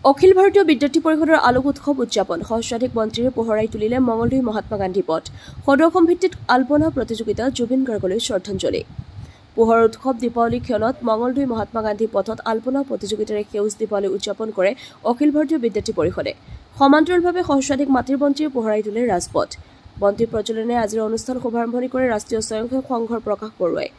অখিল ভাৰতীয় বিদ্যাৰ্থী পৰিষদৰ আলোক উৎসৱ উদযাপন সহস্ৰাধিক মন্ত্ৰীৰে পোহৰাই তুলিলে মঙলদৈ মহাত্মা গান্ধী পথ সদৌ অসম ভিত্তিত আল্পনা প্ৰতিযোগিতা জুবিন গাৰ্গলৈ শ্ৰদ্ধাঞ্জলি পোহৰৰ উৎসৱ দীপাৱলী ক্ষণত মঙলদৈ মহাত্মা গান্ধী পথত আল্পনা প্ৰতিযোগিতাৰে সেউজ দীপাৱলী উদযাপন কৰে অখিল ভাৰতীয় বিদ্যাৰ্থী পৰিষদে সমান্তৰালভাৱে সহস্ৰাধিক মাটিৰ বন্তিৰে পোহৰাই তুলে ৰাজপথ বন্তি প্ৰজ্বলনে আজিৰ অনুষ্ঠান শুভাৰম্ভণি কৰে ৰাষ্ট্ৰীয় স্বয়ংসেৱক সংঘৰ প্ৰকাশ বৰুৱাই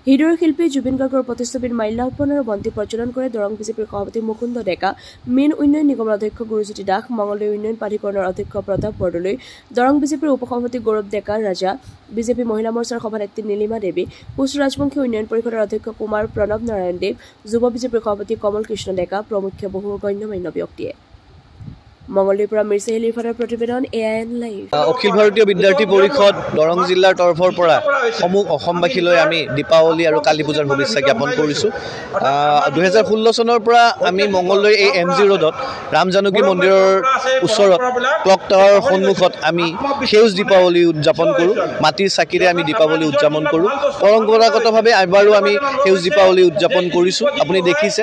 হৃদয়ৰ শিল্পী জুবিন গাৰ্গৰ প্ৰতিচ্ছবিত মাল্যাৰ্পণ আৰু বন্তি প্ৰজ্বলন কৰে দৰং বিজেপিৰ সভাপতি মুকুন্দ ডেকা মীন উন্নয়ন নিগমৰ অধ্যক্ষ গুৰুজ্যোতি দাস মঙলদৈ উন্নয়ন প্ৰাধিকৰণৰ অধ্যক্ষ প্ৰতাপ বৰদলৈ দৰং বিজেপিৰ উপসভাপতি গৌৰৱ ডেকা ৰাজা বিজেপি মহিলা মৰ্চাৰ সভানেত্ৰী নীলিমা দেৱী কোচ ৰাজবংশী উন্নয়ন পৰিষদৰ অধ্যক্ষ কুমাৰ প্ৰণৱ নাৰায়ণ দেৱ যুৱ বিজেপিৰ সভাপতি কমল কৃষ্ণ ডেকা প্ৰমুখ বহু গণ্যমান্য ব্যক্তিয়ে মঙলদৈৰ পৰা মিৰ্চাহিল ইৰফানৰ প্ৰতিবেদন AIN লাইভ অখিল ভাৰতীয় বিদ্যাৰ্থী পৰিষদ দৰং জিলাৰ তৰফৰ পৰা সমূহ অসমবাসীলৈ আমি দীপাৱলী আৰু কালী পূজাৰ শুভেচ্ছা জ্ঞাপন কৰিছোঁ 2016 চনৰ পৰা আমি মঙলদৈ এই MG ৰোডত ৰাম জানকী মন্দিৰৰ ওচৰত ক্লক টাৱাৰৰ সন্মুখত আমি সেউজ দীপাৱলী উদযাপন কৰোঁ মাটিৰ চাকিৰে আমি দীপাৱলী উদযাপন কৰোঁ পৰম্পৰাগতভাৱে এবাৰো আমি সেউজ দীপাৱলী উদযাপন কৰিছোঁ আপুনি দেখিছে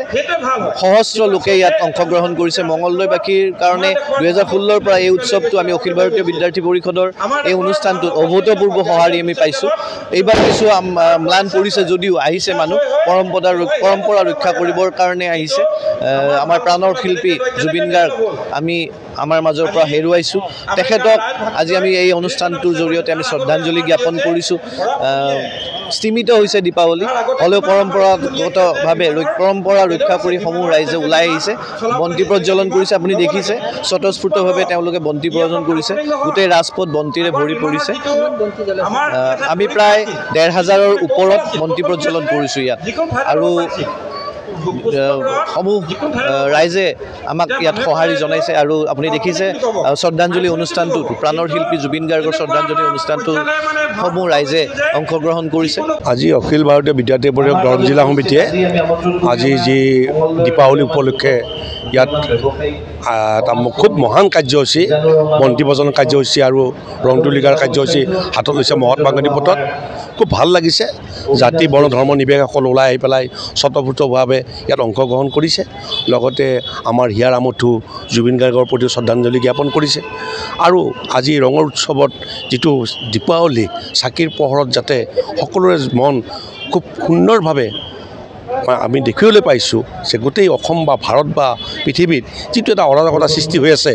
সহস্ৰ লোকে ইয়াত অংশগ্ৰহণ কৰিছে মঙলদৈবাসীৰ কাৰণে 2016 পৰা এই উৎসৱটো আমি অখিল ভাৰতীয় বিদ্যাৰ্থী পৰিষদৰ এই অনুষ্ঠানটোত অভূতপূৰ্ব সঁহাৰি আমি পাইছোঁ এইবাৰ কিছু ম্লান পৰিছে যদিও আহিছে মানুহ পৰম্পৰা ৰক্ষা কৰিবৰ কাৰণে আহিছে আমাৰ প্ৰাণৰ শিল্পী জুবিন গাৰ্গ আমি আমাৰ মাজৰ পৰা হেৰুৱাইছোঁ তেখেতক আজি আমি এই অনুষ্ঠানটোৰ জৰিয়তে আমি শ্ৰদ্ধাঞ্জলি জ্ঞাপন কৰিছোঁ স্তীমিত হৈছে দীপাৱলী হ'লেও পৰম্পৰাগতভাৱে পৰম্পৰা ৰক্ষা কৰি সমূহ ৰাইজে ওলাই আহিছে বন্তি প্ৰজ্বলন কৰিছে আপুনি দেখিছে স্বতঃস্ফূৰ্তভাৱে তেওঁলোকে বন্তি প্ৰজ্বলন কৰিছে গোটেই ৰাজপথ বন্তিৰে ভৰি পৰিছে আমি প্ৰায় 1500ৰ ওপৰত বন্তি প্ৰজ্বলন কৰিছোঁ ইয়াত আৰু সমূহ ৰাইজে আমাক ইয়াত সঁহাৰি জনাইছে আৰু আপুনি দেখিছে শ্ৰদ্ধাঞ্জলি অনুষ্ঠানটোত প্ৰাণৰ শিল্পী জুবিন গাৰ্গৰ শ্ৰদ্ধাঞ্জলি অনুষ্ঠানটোত সমূহ ৰাইজে অংশগ্ৰহণ কৰিছে আজি অখিল ভাৰতীয় বিদ্যাৰ্থী পৰিষদ দৰং জিলা সমিতিয়ে আজি যি দীপাৱলী উপলক্ষে ইয়াত এটা খুব মহান কাৰ্যসূচী বন্তি প্ৰজ্বলন কাৰ্যসূচী আৰু ৰং তুলিকাৰ কাৰ্যসূচী হাতত লৈছে মহাত্মা গান্ধী পথত খুব ভাল লাগিছে জাতি বৰ্ণ ধৰ্ম নিৰ্বিশেষে ওলাই আহি পেলাই স্বতঃস্ফূৰ্তভাৱে ইয়াত অংশগ্ৰহণ কৰিছে লগতে আমাৰ হিয়াৰ আমঠু জুবিন গাৰ্গৰ প্ৰতি শ্ৰদ্ধাঞ্জলি জ্ঞাপন কৰিছে আৰু আজি ৰঙৰ উৎসৱত যিটো দীপাৱলী চাকিৰ পোহৰত যাতে সকলোৰে মন খুব সুন্দৰভাৱে আমি দেখিবলৈ পাইছোঁ যে গোটেই অসম বা ভাৰত বা পৃথিৱীত যিটো এটা অৰাজকতা সৃষ্টি হৈ আছে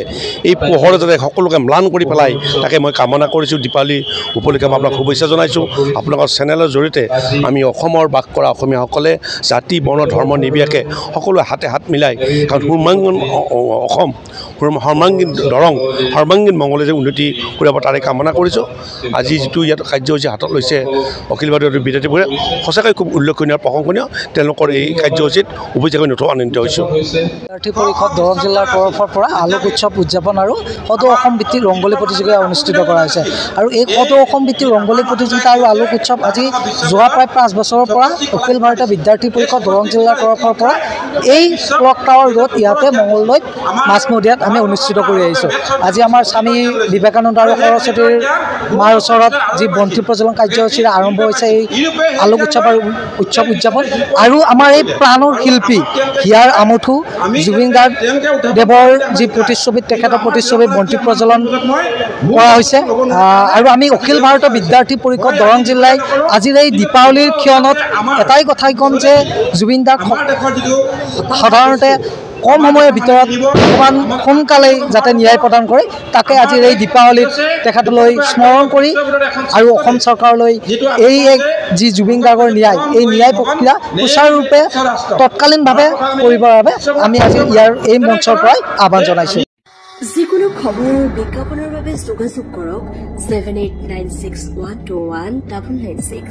এই পোহৰে যাতে সকলোকে ম্লান কৰি পেলাই তাকে মই কামনা কৰিছোঁ দীপাৱলী উপলক্ষে মই আপোনাক শুভেচ্ছা জনাইছোঁ আপোনালোকৰ চেনেলৰ জৰিয়তে আমি অসমৰ বাস কৰা অসমীয়াসকলে জাতি বৰ্ণ ধৰ্ম নিৰ্বিশেষে সকলোৱে হাতে হাত মিলাই কাৰণ সৰ্বাংগীন অসম সৰ্বাংগীন দৰং সৰ্বাংগীন মঙলদৈ যে উন্নতি কৰিব তাৰে কামনা কৰিছোঁ আজি যিটো ইয়াত কাৰ্যসূচী হাতত লৈছে অখিল ভাৰতীয় বিদ্যাৰ্থী পৰিষদ সঁচাকৈ খুব উল্লেখনীয় প্ৰশংসনীয় তেওঁলোকৰ এই কাৰ্যসূচীত উপযোগী নথৈ আনন্দিত হৈছোঁ বিদ্যাৰ্থী পৰিষদ দৰং জিলাৰ তৰফৰ পৰা আলোক উৎসৱ উদযাপন আৰু সদৌ অসম ভিত্তিক ৰংগোলী প্ৰতিযোগিতা অনুষ্ঠিত কৰা হৈছে আৰু এই সদৌ অসম ভিত্তিক ৰংগোলী প্ৰতিযোগিতা আৰু আলোক উৎসৱ আজি যোৱা প্ৰায় 5 বছৰৰ পৰা অখিল ভাৰতীয় বিদ্যাৰ্থী পৰিষদ দৰং জিলাৰ তৰফৰ পৰা এই ক্লক টাৱাৰ ৰোড ইয়াতে মঙলদৈত মাছমজিয়াত আমি অনুষ্ঠিত কৰি আহিছোঁ আজি আমাৰ স্বামী বিবেকানন্দ আৰু সৰস্বতীৰ মাৰ ওচৰত যি বন্তি প্ৰজ্বলন কাৰ্যসূচীৰে আৰম্ভ হৈছে এই আলোক উৎসৱ আৰু উৎসৱ উদযাপন আৰু আমাৰ এই প্ৰাণৰ শিল্পী হিয়াৰ আমঠু জুবিন গাৰ্গ দেৱৰ যি প্ৰতিচ্ছবিত তেখেতৰ প্ৰতিচ্ছবিত বন্তি প্ৰজ্বলন কৰা হৈছে আৰু আমি অখিল ভাৰতীয় বিদ্যাৰ্থী পৰিষদ দৰং জিলাই আজিৰ এই দীপাৱলীৰ ক্ষণত এটাই কথাই ক'ম যে জুবিন দাক সাধাৰণতে কম সময়ৰ ভিতৰত অকণমান সোনকালেই যাতে ন্যায় প্ৰদান কৰে তাকে আজিৰ এই দীপাৱলীত তেখেতলৈ স্মৰণ কৰি আৰু অসম চৰকাৰলৈ এই যি জুবিন গাৰ্গৰ ন্যায় এই ন্যায় প্ৰক্ৰিয়া সুচাৰুৰূপে তৎকালীনভাৱে কৰিবৰ বাবে আমি আজি ইয়াৰ এই মঞ্চৰ পৰাই আহ্বান জনাইছোঁ যিকোনো খবৰ বিজ্ঞাপনৰ বাবে যোগাযোগ কৰক 7896121996